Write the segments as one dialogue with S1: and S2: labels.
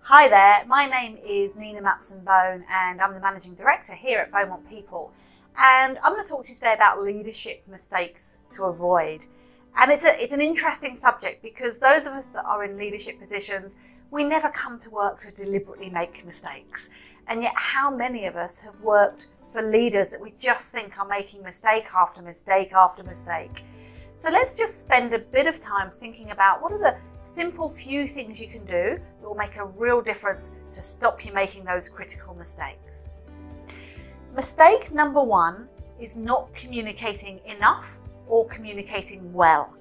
S1: Hi there, my name is Nina Mapson-Bone and I'm the Managing Director here at Badmouth People. And I'm going to talk to you today about leadership mistakes to avoid. And it's an interesting subject because those of us that are in leadership positions, we never come to work to deliberately make mistakes. And yet how many of us have worked for leaders that we just think are making mistake after mistake after mistake. So let's just spend a bit of time thinking about what are the simple few things you can do that will make a real difference to stop you making those critical mistakes. Mistake number one is not communicating enough or communicating well.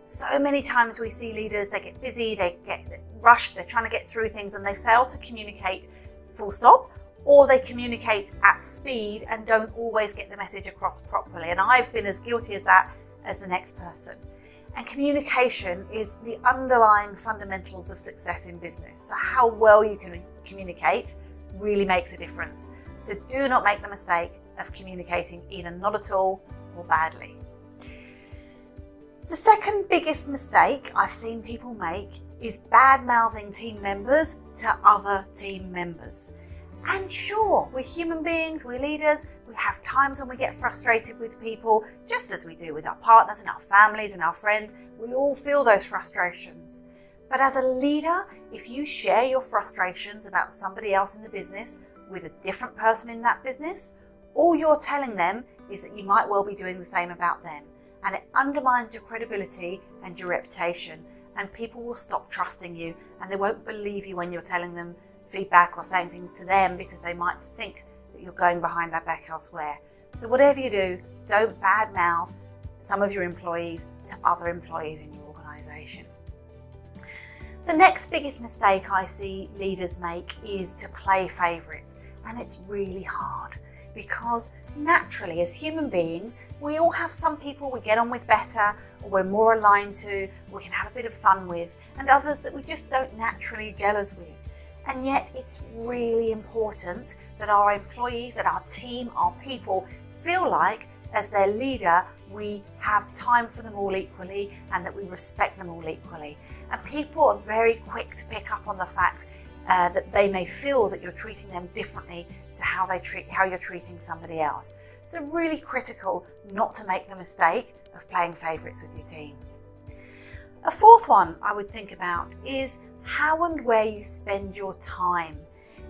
S1: So many times we see leaders, they get busy, they get rushed, they're trying to get through things and they fail to communicate full stop, or they communicate at speed and don't always get the message across properly. And I've been as guilty as that as the next person. And communication is the underlying fundamentals of success in business. So how well you can communicate really makes a difference. So do not make the mistake of communicating either not at all or badly. The second biggest mistake I've seen people make is bad-mouthing team members to other team members. And sure, we're human beings, we're leaders, we have times when we get frustrated with people, just as we do with our partners and our families and our friends. We all feel those frustrations. But as a leader, if you share your frustrations about somebody else in the business with a different person in that business, all you're telling them is that you might well be doing the same about them. And it undermines your credibility and your reputation. And people will stop trusting you and they won't believe you when you're telling them feedback or saying things to them because they might think that you're going behind their back elsewhere. So whatever you do, don't badmouth some of your employees to other employees in your organisation. The next biggest mistake I see leaders make is to play favourites, and it's really hard because naturally as human beings we all have some people we get on with better or we're more aligned to, we can have a bit of fun with, and others that we just don't naturally gel as with. And yet it's really important that our employees, that our team, our people feel like as their leader we have time for them all equally and that we respect them all equally. And people are very quick to pick up on the fact that they may feel that you're treating them differently to how you're treating somebody else. So really critical not to make the mistake of playing favourites with your team. A fourth one I would think about is how and where you spend your time.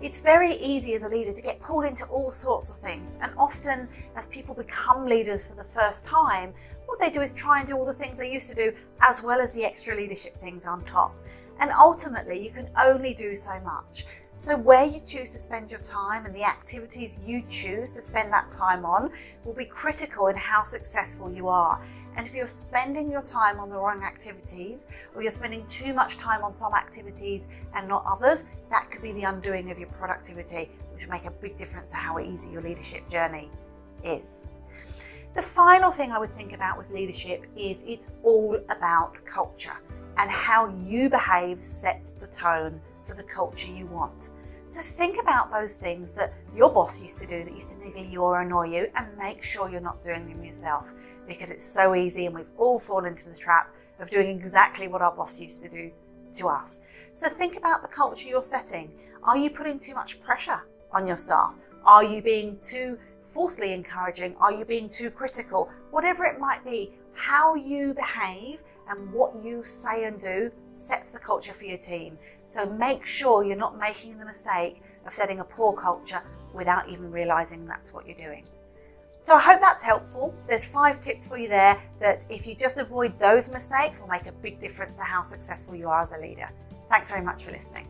S1: It's very easy as a leader to get pulled into all sorts of things, and often as people become leaders for the first time, what they do is try and do all the things they used to do as well as the extra leadership things on top. And ultimately you can only do so much. So where you choose to spend your time and the activities you choose to spend that time on will be critical in how successful you are. And if you're spending your time on the wrong activities, or you're spending too much time on some activities and not others, that could be the undoing of your productivity, which will make a big difference to how easy your leadership journey is. The final thing I would think about with leadership is it's all about culture, and how you behave sets the tone for the culture you want. So think about those things that your boss used to do that used to niggle you or annoy you, and make sure you're not doing them yourself, because it's so easy and we've all fallen into the trap of doing exactly what our boss used to do to us. So think about the culture you're setting. Are you putting too much pressure on your staff? Are you being too falsely encouraging? Are you being too critical? Whatever it might be, how you behave and what you say and do sets the culture for your team. So make sure you're not making the mistake of setting a poor culture without even realising that's what you're doing. So I hope that's helpful. There's 5 tips for you there that if you just avoid those mistakes will make a big difference to how successful you are as a leader. Thanks very much for listening.